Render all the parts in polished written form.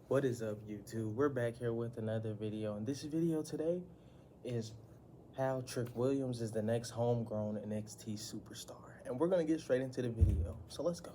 What is up, YouTube? We're back here with another video, and this video today is how Trick Williams is the next homegrown NXT superstar. And we're gonna get straight into the video, so let's go.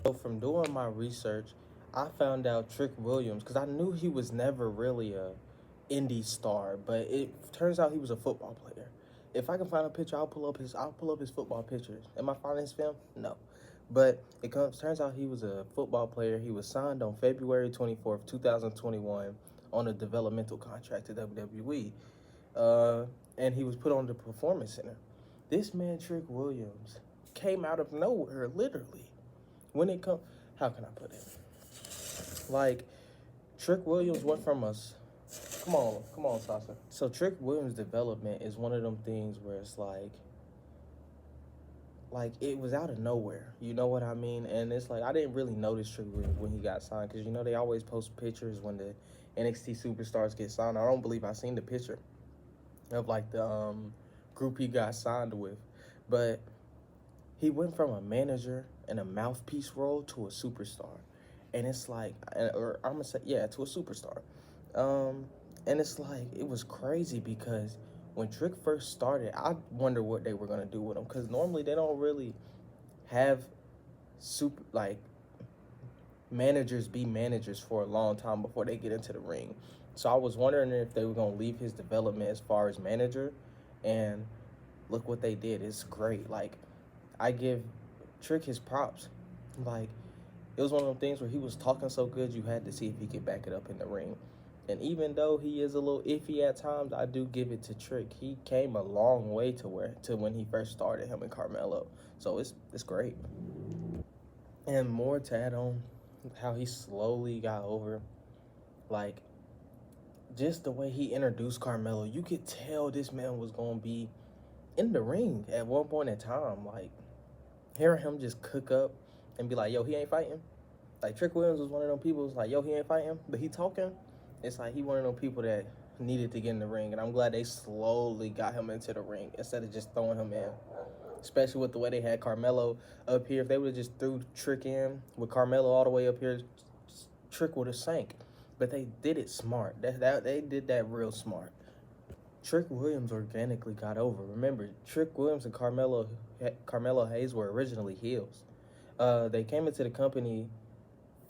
So from doing my research, I found out Trick Williams, because I knew he was never really a indie star, but it turns out he was a football player. If I can find a picture, I'll pull up his football pictures. Am I finding his film? No. But turns out he was a football player. He was signed on February 24th, 2021 on a developmental contract to WWE. And he was put on the Performance Center. This man, Trick Williams, came out of nowhere, literally. When it comes, how can I put it? Like, Trick Williams went from us. Come on, Sasha. So Trick Williams' development is one of them things where it's like it was out of nowhere, you know what I mean? And it's like I didn't really notice Trick Williams when he got signed, because you know they always post pictures when the NXT superstars get signed. I don't believe I seen the picture of like the group he got signed with, but he went from a manager and a mouthpiece role to a superstar, and it's like, or I'm gonna say, yeah, to a superstar. And it's like, it was crazy because when Trick first started, I wonder what they were gonna do with him, because normally they don't really have managers be managers for a long time before they get into the ring. So I was wondering if they were gonna leave his development as far as manager, and look what they did. It's great. Like, I give Trick his props. Like, it was one of those things where he was talking so good, you had to see if he could back it up in the ring. And even though he is a little iffy at times, I do give it to Trick. He came a long way to when he first started, him and Carmelo. So it's great. And more to add on, how he slowly got over, like, just the way he introduced Carmelo, you could tell this man was gonna be in the ring at one point in time. Like, hearing him just cook up and be like, yo, he ain't fighting. Like, Trick Williams was one of them people who's like, yo, he ain't fighting, but he talking. It's like he one of them people that needed to get in the ring, and I'm glad they slowly got him into the ring instead of just throwing him in. Especially with the way they had Carmelo up here. If they would have just threw Trick in with Carmelo all the way up here, Trick would have sank. But they did it smart. They did that real smart. Trick Williams organically got over. Remember, Trick Williams and Carmelo Hayes were originally heels. They came into the company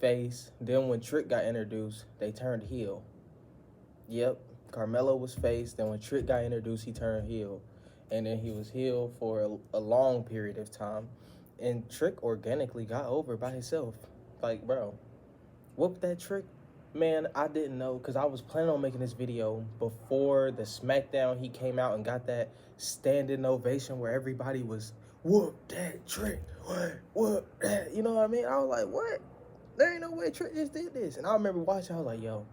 face. Then when Trick got introduced, they turned heel. Yep, Carmelo was face. Then when Trick got introduced, he turned heel. And then he was heel for a long period of time. And Trick organically got over by himself. Like, bro, whoop that Trick. Man, I didn't know, because I was planning on making this video before the SmackDown. He came out and got that standing ovation where everybody was, whoop that Trick, whoop that. You know what I mean? I was like, what? There ain't no way Trick just did this. And I remember watching, I was like, yo,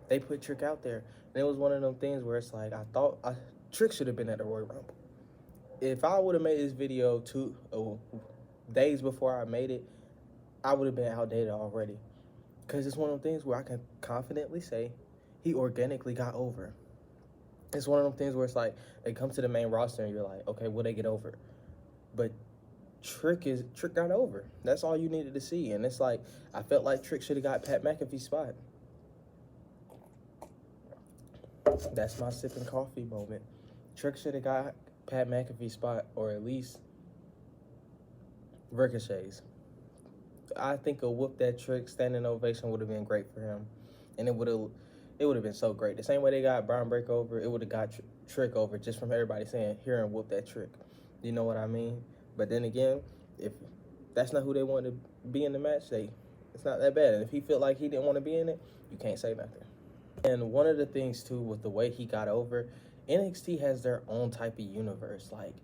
they put Trick out there. And it was one of them things where it's like, I thought Trick should have been at the Royal Rumble. If I would have made this video 2 days before I made it, I would have been outdated already. Because it's one of them things where I can confidently say he organically got over. It's one of them things where it's like, they come to the main roster and you're like, okay, will they get over? But Trick got over. That's all you needed to see. And it's like, I felt like Trick should have got Pat McAfee's spot. That's my sipping coffee moment. Trick should have got Pat McAfee's spot, or at least Ricochet's. I think a whoop that Trick standing ovation would have been great for him, and it would have been so great. The same way they got Brian Breakover, it would have got Trick over just from everybody saying, hearing whoop that Trick. You know what I mean? But then again, if that's not who they wanted to be in the match, it's not that bad. And if he felt like he didn't want to be in it, you can't say nothing. And one of the things too, with the way he got over, NXT has their own type of universe. Like,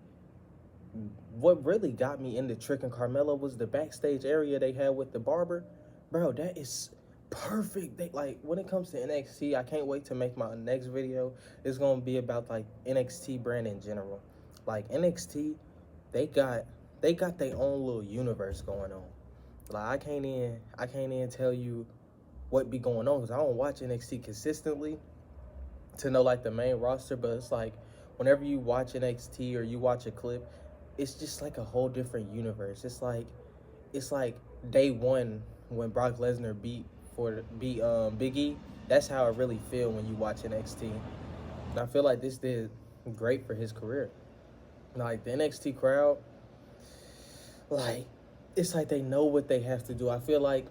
what really got me into Trick and Carmelo was the backstage area they had with the barber. Bro, that is perfect. Like, when it comes to NXT, I can't wait to make my next video. It's gonna be about like NXT brand in general. Like, NXT, they got their own little universe going on. Like, I can't even tell you what be going on, because I don't watch NXT consistently to know like the main roster. But it's like, whenever you watch NXT or you watch a clip, it's just like a whole different universe. It's like day one when Brock Lesnar beat for be Big E. That's how I really feel when you watch NXT. And I feel like this did great for his career. Like the NXT crowd, like it's like they know what they have to do. I feel like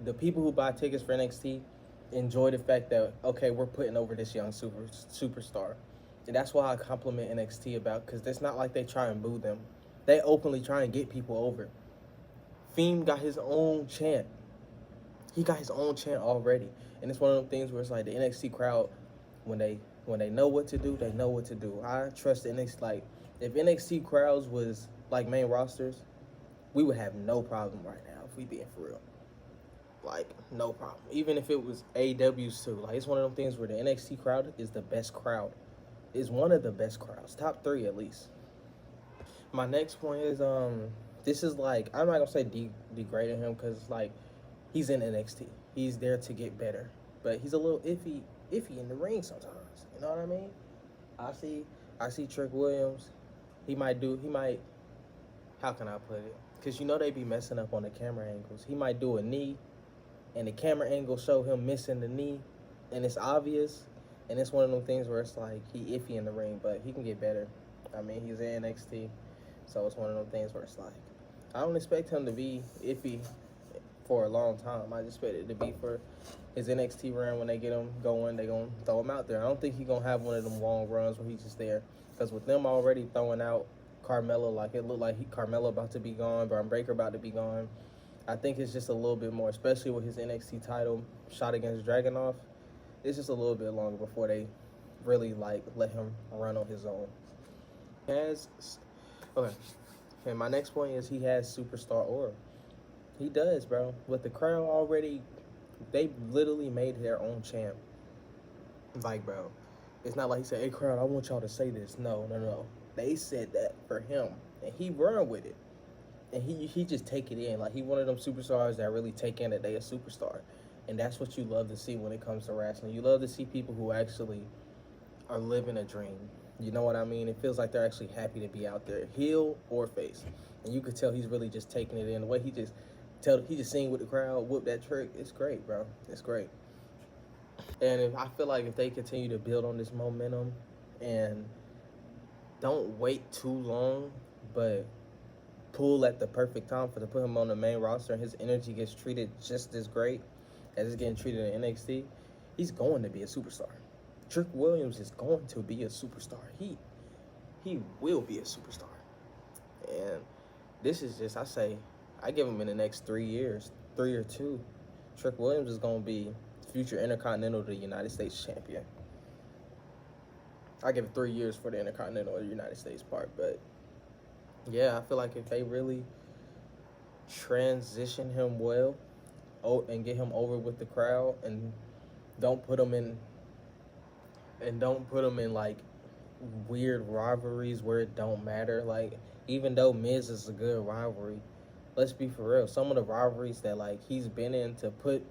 the people who buy tickets for NXT enjoy the fact that okay, we're putting over this young superstar, and that's why I compliment NXT about because it's not like they try and boo them. They openly try and get people over. Fiend got his own chant. He got his own chant already, and it's one of those things where it's like the NXT crowd when they know what to do, they know what to do. I trust the NXT. Like if NXT crowds was like main rosters, we would have no problem right now if we being for real. Like no problem. Even if it was AEW's too. Like it's one of them things where the NXT crowd is the best crowd. Is one of the best crowds, top 3 at least. My next point is this is like I'm not gonna say degrading him because like he's in NXT. He's there to get better, but he's a little iffy in the ring sometimes. You know what I mean? I see I see Trick Williams. He might. How can I put it? Because you know they be messing up on the camera angles. He might do a knee, and the camera angle show him missing the knee, and it's obvious. And it's one of them things where it's like he iffy in the ring, but he can get better. I mean, he's in NXT, so it's one of them things where it's like I don't expect him to be iffy for a long time. I expect it to be for his NXT run. When they get him going, they gonna throw him out there. I don't think he's gonna have one of them long runs where he's just there. Because with them already throwing out Carmelo, like it looked like Carmelo about to be gone, Braun Breaker about to be gone. I think it's just a little bit more, especially with his NXT title shot against Dragunov. It's just a little bit longer before they really like let him run on his own. Has okay. And my next point is he has superstar aura. He does, bro. With the crowd already, they literally made their own champ. Like, bro, it's not like he said, "Hey, crowd, I want y'all to say this." No. They said that for him, and he run with it, and he just take it in. Like he one of them superstars that really take in that they a superstar, and that's what you love to see when it comes to wrestling. You love to see people who actually are living a dream. You know what I mean? It feels like they're actually happy to be out there, heel or face, and you could tell he's really just taking it in. The way he just sing with the crowd, whoop that trick. It's great, bro. It's great. And I feel like if they continue to build on this momentum and don't wait too long, but pull at the perfect time for to put him on the main roster and his energy gets treated just as great as it's getting treated in NXT, he's going to be a superstar. Trick Williams is going to be a superstar. He will be a superstar. And this is just I give him in the next 3 years, 3 or 2. Trick Williams is going to be future Intercontinental to the United States champion. I give it 3 years for the Intercontinental or the United States part, but yeah, I feel like if they really transition him well and get him over with the crowd and don't put him in like weird rivalries where it don't matter. Like even though Miz is a good rivalry, let's be for real. Some of the rivalries that like he's been in to put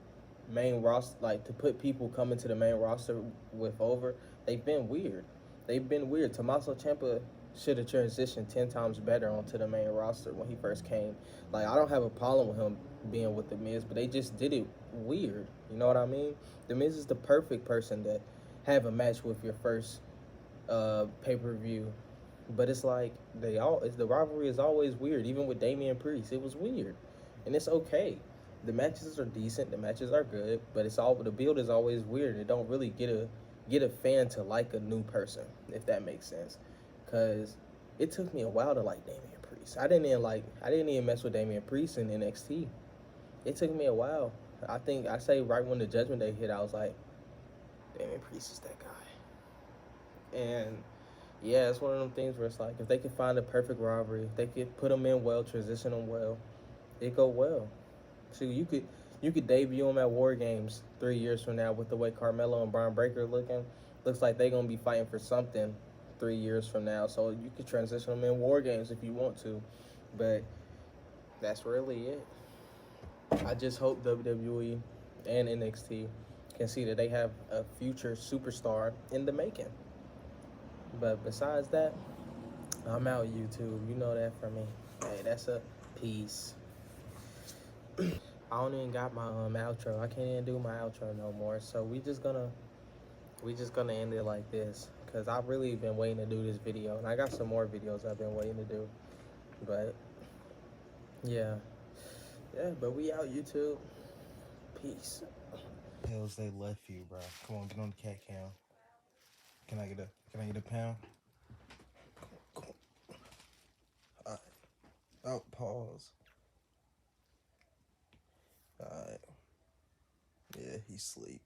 main roster, like to put people coming to the main roster with over, they've been weird. Tommaso Ciampa should have transitioned 10 times better onto the main roster when he first came. Like I don't have a problem with him being with the Miz, but they just did it weird. You know what I mean? The Miz is the perfect person to have a match with your first pay-per-view. But it's like the rivalry is always weird. Even with Damian Priest, it was weird, and it's okay. The matches are decent, the matches are good, but the build is always weird. It don't really get a fan to like a new person, if that makes sense. Cause it took me a while to like Damian Priest. I didn't even mess with Damian Priest in NXT. It took me a while. I think I say right when the Judgment Day hit, I was like, Damian Priest is that guy. And yeah, it's one of them things where it's like if they could find a perfect rivalry, if they could put them in well, transition them well, it go well. So you could debut them at War Games 3 years from now with the way Carmelo and Braun Breaker looking. Looks like they're gonna be fighting for something 3 years from now. So you could transition them in War Games if you want to, but that's really it. I just hope WWE and NXT can see that they have a future superstar in the making. But besides that, I'm out YouTube. You know that from me. Hey, that's a peace. I don't even got my outro. I can't even do my outro no more. So we just gonna end it like this, because I've really been waiting to do this video, and I got some more videos I've been waiting to do. But yeah, but we out, YouTube. Peace. Hills, they left you, bro. Come on, get on the cat cam. Can I get a pound? Cool. All right. Oh, pause. All right. Yeah, he sleep.